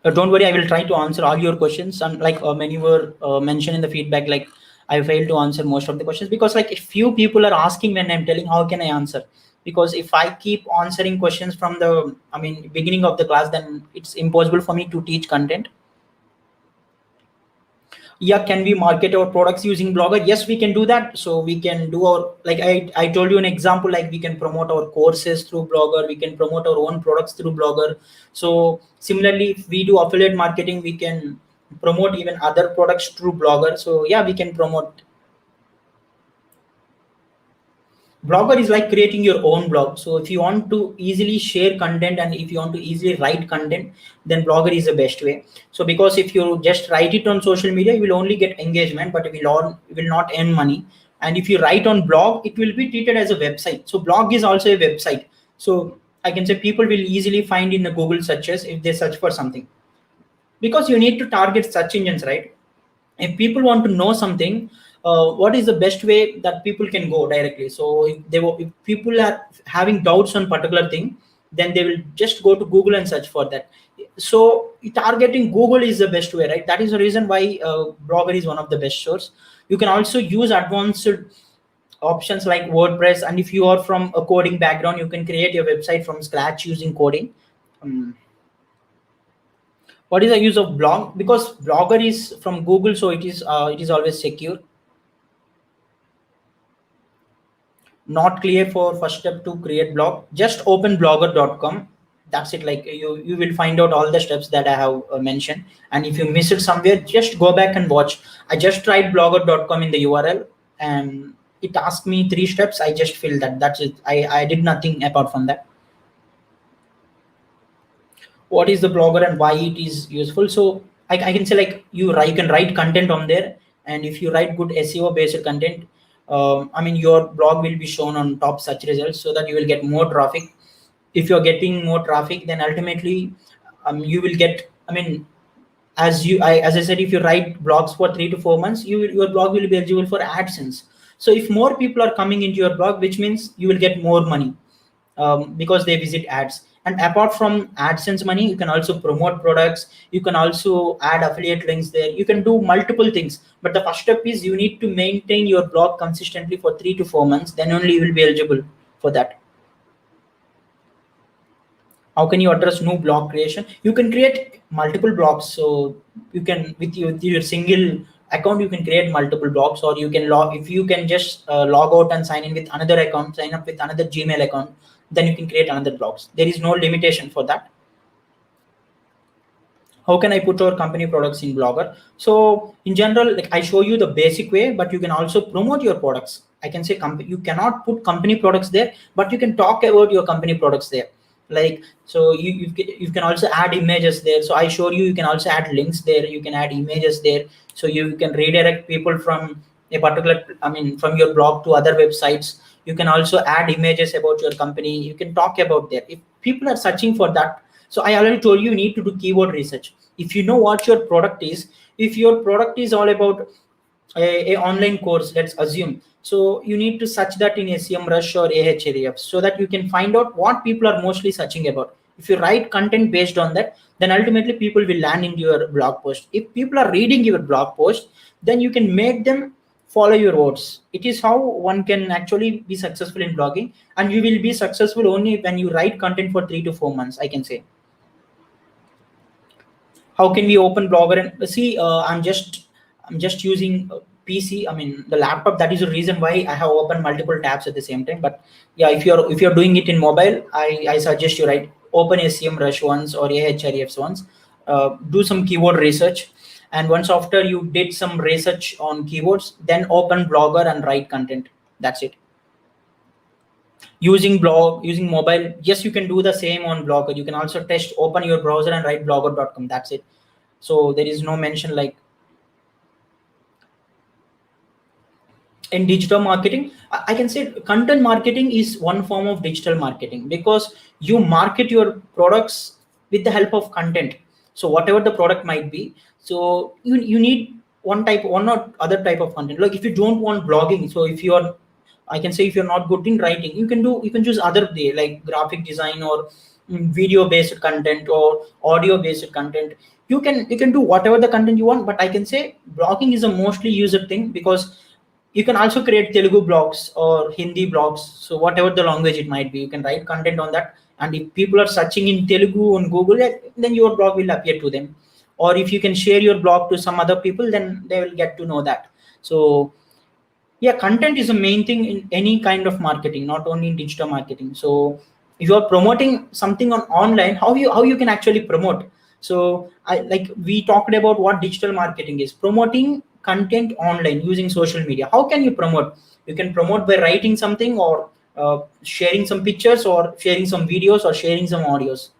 Don't worry, I will try to answer all your questions. And like many were mentioned in the feedback, like I failed to answer most of the questions, because like a few people are asking when I'm telling how can I answer. Because if I keep answering questions from the beginning of the class, then it's impossible for me to teach content. Yeah, can we market our products using Blogger? Yes, we can do that. So we can do our, like I told you an example, like we can promote our courses through Blogger, we can promote our own products through Blogger. So similarly, if we do affiliate marketing, we can promote even other products through Blogger. So yeah, we can promote. Blogger is like creating your own blog. So if you want to easily share content and if you want to easily write content, then Blogger is the best way. So because if you just write it on social media, you will only get engagement, but it will not earn money. And if you write on blog, it will be treated as a website. So blog is also a website. So I can say people will easily find in the Google searches if they search for something, because you need to target search engines, right? If people want to know something, what is the best way that people can go directly? So if people are having doubts on particular thing, then they will just go to Google and search for that. So targeting Google is the best way, right? That is the reason why Blogger is one of the best source. You can also use advanced options like WordPress, and if you are from a coding background, you can create your website from scratch using coding. What is the use of blog? Because Blogger is from Google, so it is always secure. Not clear for first step to create blog. Just open blogger.com. That's it. Like you will find out all the steps that I have mentioned. And if you miss it somewhere, just go back and watch. I just tried blogger.com in the URL and it asked me 3 steps. I just filled that. That's it. I did nothing apart from that. What is the Blogger and why it is useful? So I can say, like, you can write content on there, and if you write good SEO based content, your blog will be shown on top search results, so that you will get more traffic. If you're getting more traffic, then ultimately you will get, as I said, if you write blogs for 3 to 4 months, your blog will be eligible for AdSense. So if more people are coming into your blog, which means you will get more money. because they visit ads. And apart from AdSense money, you can also promote products, you can also add affiliate links there, you can do multiple things. But the first step is you need to maintain your blog consistently for 3 to 4 months, then only you will be eligible for that. How can you address new blog creation? You can create multiple blogs. So you can, with your single account, you can create multiple blogs, or you can log, if you can just log out and sign in with another account, sign up with another Gmail account, then you can create another blogs. There is no limitation for that. How can I put our company products in Blogger? So in general, like I show you the basic way, but you can also promote your products. I can say you cannot put company products there, but you can talk about your company products there. Like, so you can also add images there. So I show you, you can also add links there, you can add images there. So you can redirect people from a particular, I mean, from your blog to other websites. You can also add images about your company. You can talk about there. If people are searching for that, so I already told you, you need to do keyword research. If you know what your product is, if your product is all about a online course, let's assume, so you need to search that in SEMrush or Ahrefs, so that you can find out what people are mostly searching about. If you write content based on that, then ultimately people will land into your blog post. If people are reading your blog post, then you can make them follow your words. It is how one can actually be successful in blogging, and you will be successful only when you write content for 3 to 4 months, I can say. How can we open Blogger and see? I'm just using PC, I mean the laptop. That is the reason why I have opened multiple tabs at the same time. But yeah, if you're doing it in mobile, I suggest you write open SEMrush once or Ahrefs once. Do some keyword research, and once after you did some research on keywords, then open Blogger and write content. That's it. Using mobile, yes, you can do the same on Blogger. You can also test, open your browser and write blogger.com. That's it. So there is no mention. Like in digital marketing, I can say content marketing is one form of digital marketing, because you market your products with the help of content. So whatever the product might be, so you need one or other type of content. Like if you don't want blogging, so if you are, I can say, if you're not good in writing, you can choose other day, like graphic design or video based content or audio based content. You can do whatever the content you want, but I can say blogging is a mostly used thing, because you can also create Telugu blogs or Hindi blogs. So whatever the language it might be, you can write content on that. And if people are searching in Telugu on Google, then your blog will appear to them. Or if you can share your blog to some other people, then they will get to know that. So yeah, content is a main thing in any kind of marketing, not only in digital marketing. So if you are promoting something on online, how you can actually promote? So we talked about what digital marketing is: promoting content online using social media. How can you promote? You can promote by writing something, or sharing some pictures, or sharing some videos, or sharing some audios.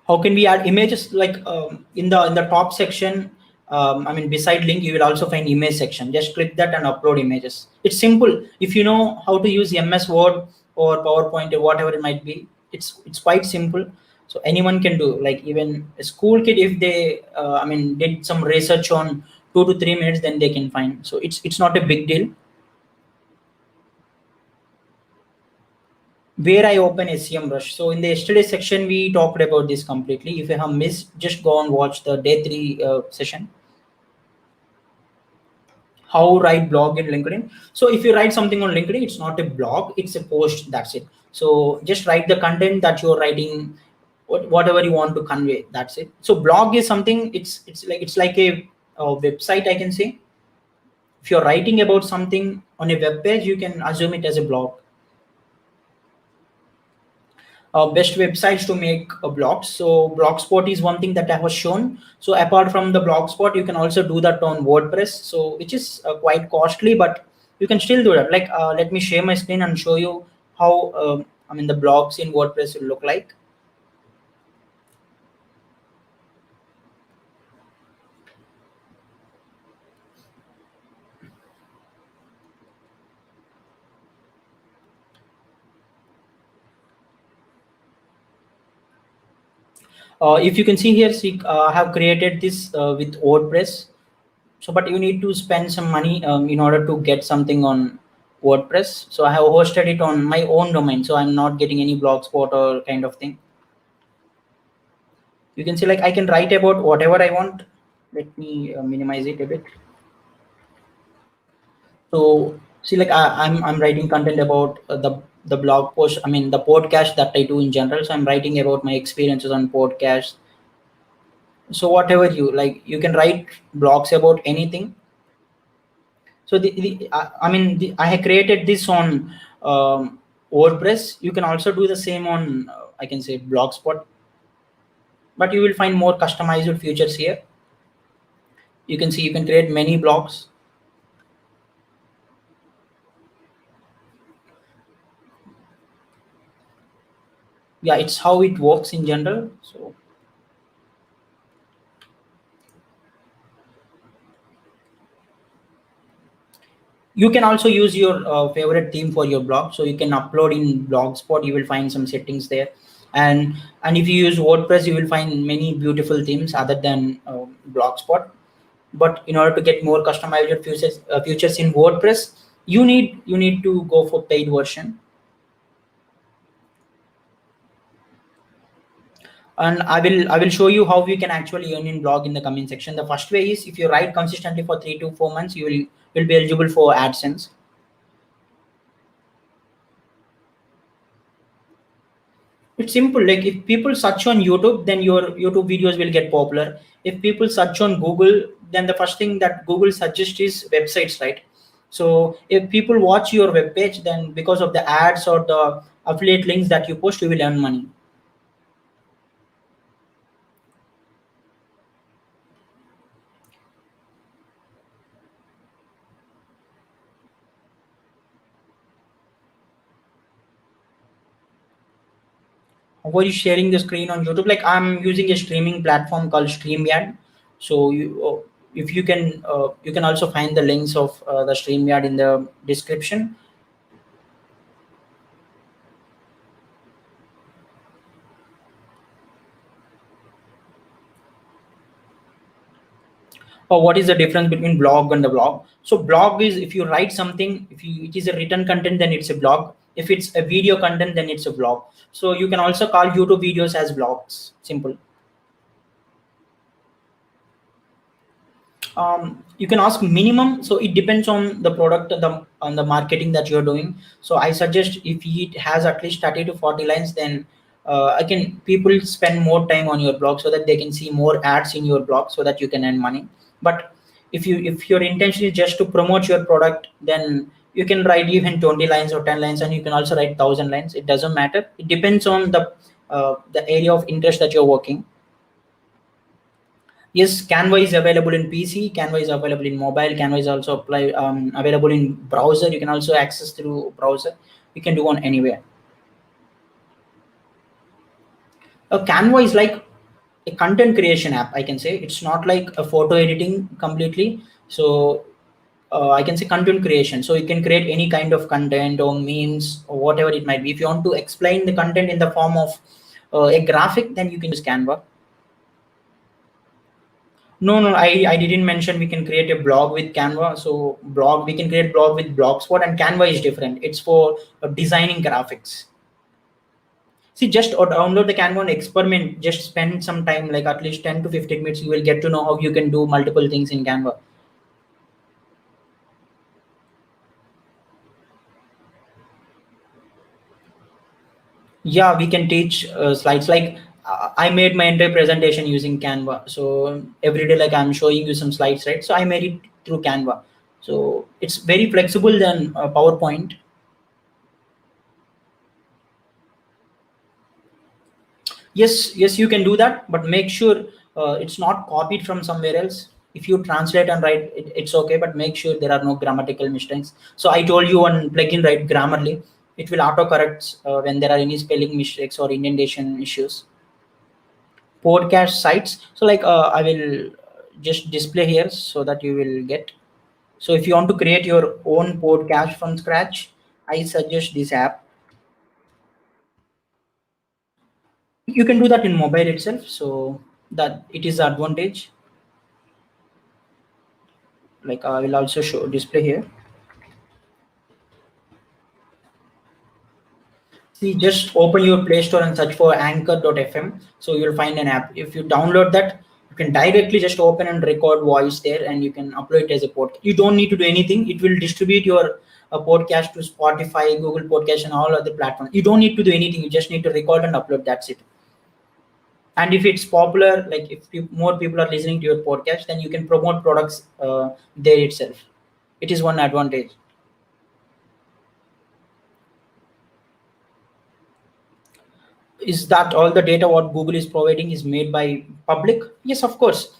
How can we add images? Like in the top section, I mean beside link, you will also find image section. Just click that and upload images. It's simple. If you know how to use MS Word or PowerPoint or whatever it might be, it's quite simple. So anyone can do. Like even a school kid, if they I mean did some research on 2 to 3 minutes, then they can find. So it's not a big deal. Where I open SEMrush. So in the yesterday section, we talked about this completely. If you have missed, just go and watch the day 3 session. How write blog in LinkedIn. So if you write something on LinkedIn, it's not a blog, it's a post. That's it. So just write the content that you're writing, whatever you want to convey. That's it. So blog is something. It's like a website, I can say. If you're writing about something on a web page, you can assume it as a blog. Best websites to make a blog. So Blogspot is one thing that I was shown. So apart from the Blogspot, you can also do that on WordPress. So which is quite costly, but you can still do that. Like let me share my screen and show you how I mean the blogs in WordPress will look like. If you can see here, see, I have created this with WordPress. So but you need to spend some money in order to get something on WordPress. So I have hosted it on my own domain, so I'm not getting any blogspot or kind of thing. You can see like I can write about whatever I want. Let me minimize it a bit. So see like I'm writing content about the blog post, I mean the podcast that I do in general. So I'm writing about my experiences on podcast. So whatever you like, you can write blogs about anything. So I mean I have created this on WordPress. You can also do the same on I can say Blogspot, but you will find more customized features here. You can see you can create many blogs. Yeah, it's how it works in general. So you can also use your favorite theme for your blog. So you can upload in Blogspot. You will find some settings there, and if you use WordPress, you will find many beautiful themes other than Blogspot. But in order to get more customized features in WordPress, you need to go for paid version. And I will show you how you can actually earn in blog in the comment section. The first way is if you write consistently for 3 to 4 months, you will be eligible for AdSense. It's simple. Like if people search on YouTube, then your YouTube videos will get popular. If people search on Google, then the first thing that Google suggests is websites, right? So if people watch your web page, then because of the ads or the affiliate links that you post, you will earn money. Were you sharing the screen on YouTube? Like I'm using a streaming platform called StreamYard. So if you can also find the links of the StreamYard in the description. Or what is the difference between blog and the blog? So blog is if you write something, if you it is a written content, then it's a blog. If it's a video content, then it's a blog. So you can also call YouTube videos as blogs. Simple. You can ask minimum, so it depends on the product, on the marketing that you're doing. So I suggest if it has at least 30 to 40 lines, then I can people spend more time on your blog so that they can see more ads in your blog so that you can earn money. But if your intention is just to promote your product, then you can write even 20 lines or 10 lines, and you can also write 1,000 lines. It doesn't matter. It depends on the area of interest that you're working. Yes, Canva is available in PC. Canva is available in mobile. Canva is also available in browser. You can also access through browser. You can do on anywhere. Canva is like a content creation app. I can say it's not like a photo editing completely. So I can say content creation. So you can create any kind of content or memes or whatever it might be. If you want to explain the content in the form of a graphic, then you can use Canva. No, no, I didn't mention we can create a blog with Canva. So blog, we can create blog with Blogspot, and Canva is different. It's for designing graphics. See, just download the Canva and experiment. Just spend some time, like at least 10 to 15 minutes. You will get to know how you can do multiple things in Canva. Yeah, we can teach slides. Like I made my entire presentation using Canva. So every day, like I'm showing you some slides, right? So I made it through Canva. So it's very flexible than PowerPoint. Yes, you can do that, but make sure it's not copied from somewhere else. If you translate and write it, it's okay, but make sure there are no grammatical mistakes. So I told you on plugin, write Grammarly. It will auto correct when there are any spelling mistakes or indentation issues. Podcast sites, so like I will just display here so that you will get. So if you want to create your own podcast from scratch, I suggest this app. You can do that in mobile itself, so that it is the advantage. Like I will also show display here. See, just open your Play Store and search for Anchor.fm. So you'll find an app. If you download that, you can directly just open and record voice there, and you can upload it as a podcast. You don't need to do anything. It will distribute your podcast to Spotify, Google Podcast, and all other platforms. You don't need to do anything. You just need to record and upload. That's it. And if it's popular, like if more people are listening to your podcast, then you can promote products there itself. It is one advantage. Is that all the data what Google is providing is made by public? Yes, of course.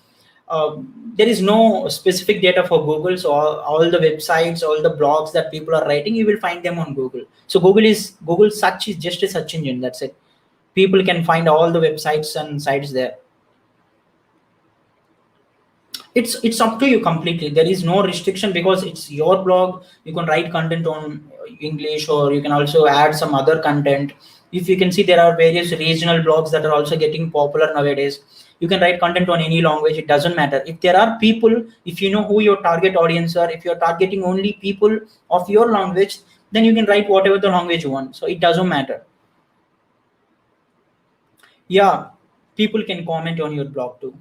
There is no specific data for Google, so all the websites, all the blogs that people are writing, you will find them on Google. So Google search is just a search engine. That's it. People can find all the websites and sites there. It's up to you completely. There is no restriction because it's your blog. You can write content on English, or you can also add some other content. If you can see, there are various regional blogs that are also getting popular nowadays. You can write content on any language. It doesn't matter. If there are people, if you know who your target audience are, if you're targeting only people of your language, then you can write whatever the language you want. So it doesn't matter. Yeah, people can comment on your blog too.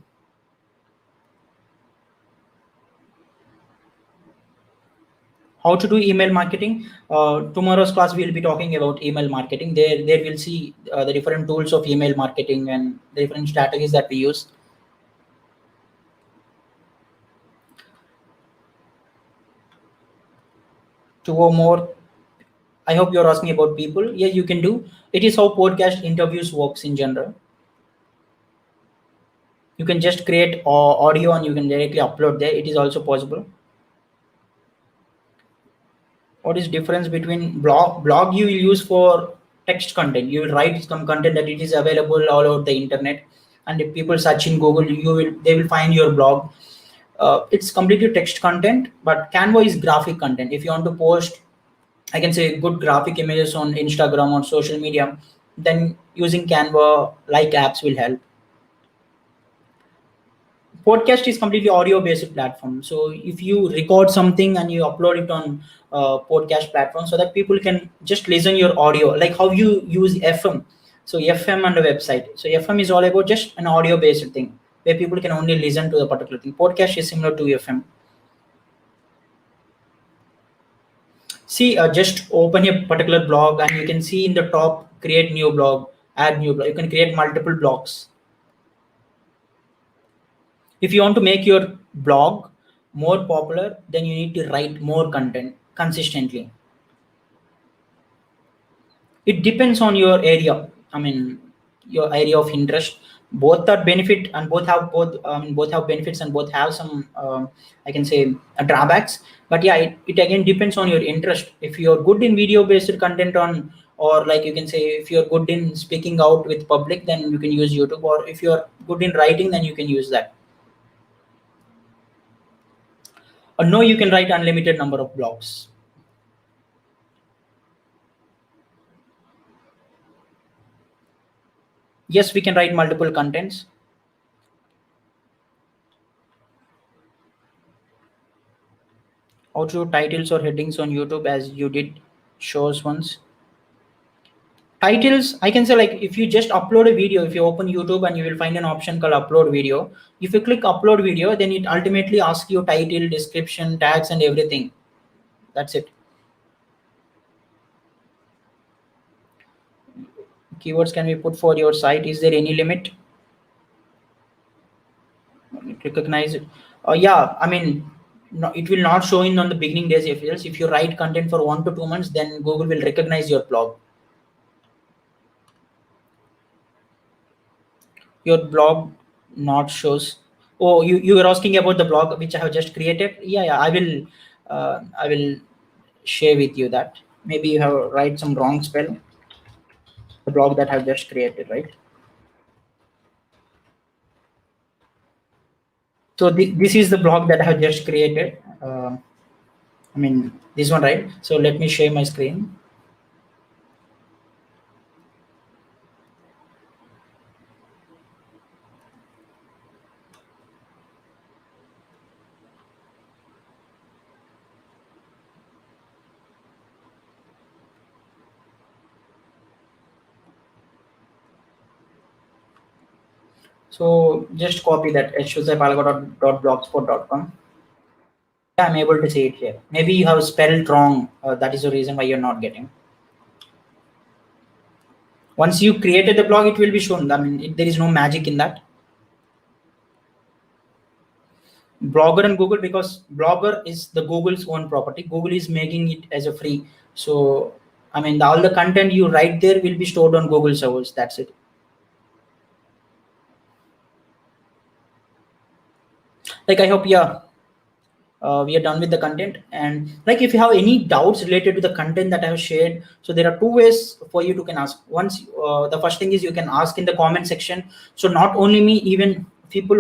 How to do email marketing. Tomorrow's class we'll be talking about email marketing. There we'll see the different tools of email marketing and the different strategies that we use. Two or more. I hope you're asking about people. Yeah, you can do. It is how podcast interviews works in general. You can just create audio and you can directly upload there. It is also possible. What is difference between blog you will use for text content. You will write some content that it is available all over the internet, and if people search in Google, they will find your blog. It's completely text content, but Canva is graphic content. If you want to post, I can say, good graphic images on Instagram or social media, then using Canva like apps will help. Podcast is completely audio based platform. So if you record something and you upload it on podcast platform, so that people can just listen your audio, like how you use FM. So FM and a website. So FM is all about just an audio based thing where people can only listen to the particular thing. Podcast is similar to FM. See, just open a particular blog and you can see in the top, create new blog, add new blog. You can create multiple blogs. If you want to make your blog more popular, then you need to write more content consistently. It depends on your area. I mean, your area of interest. Both are benefit and both have benefits and both have some I can say drawbacks. But yeah, it again depends on your interest. If you're good in video based content on, or like you can say, if you're good in speaking out with public, then you can use YouTube. Or if you're good in writing, then you can use that. Or no, you can write unlimited number of blogs. Yes, we can write multiple contents. How to titles or headings on YouTube, as you did shows once. Titles, I can say, like if you just upload a video, if you open YouTube and you will find an option called upload video. If you click upload video, then it ultimately asks you title, description, tags, and everything. That's it. Keywords can be put for your site. Is there any limit? Recognize it. Yeah, I mean, no, it will not show in on the beginning days. If else, if you write content for 1 to 2 months, then Google will recognize your blog. Your blog not shows. Oh, you were asking about the blog which I have just created. Yeah, I will share with you that. Maybe you have write some wrong spell. The blog that I've just created, right? So this is the blog that I have just created. I mean, this one, right? So let me share my screen. So just copy that shosaipalga.blogspot.com. Yeah, I'm able to see it here. Maybe you have spelled wrong. That is the reason why you're not getting. Once you created the blog, it will be shown. I mean, there is no magic in that. Blogger and Google, because Blogger is the Google's own property. Google is making it as a free. So, I mean, all the content you write there will be stored on Google servers. That's it. Like, I hope, yeah, we are done with the content. And like, if you have any doubts related to the content that I have shared, so there are two ways for you to can ask. Once, the first thing is you can ask in the comment section. So not only me, even people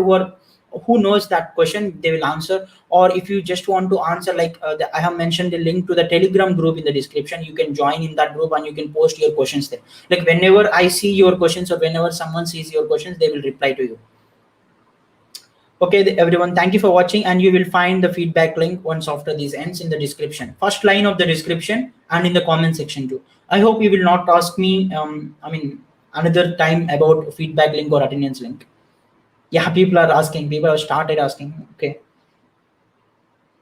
who knows that question, they will answer. Or if you just want to answer, like I have mentioned the link to the Telegram group in the description. You can join in that group and you can post your questions there. Like whenever I see your questions or whenever someone sees your questions, they will reply to you. Okay, everyone, thank you for watching, and you will find the feedback link once after this ends in the description. First line of the description and in the comment section too. I hope you will not ask me, another time about feedback link or attendance link. Yeah, people are asking, people have started asking. Okay.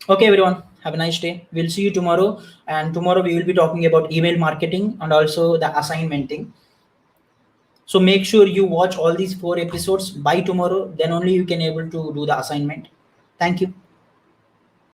Okay, everyone, have a nice day. We'll see you tomorrow. And tomorrow we will be talking about email marketing and also the assignment thing. So make sure you watch all these 4 episodes by tomorrow. Then only you can able to do the assignment. Thank you.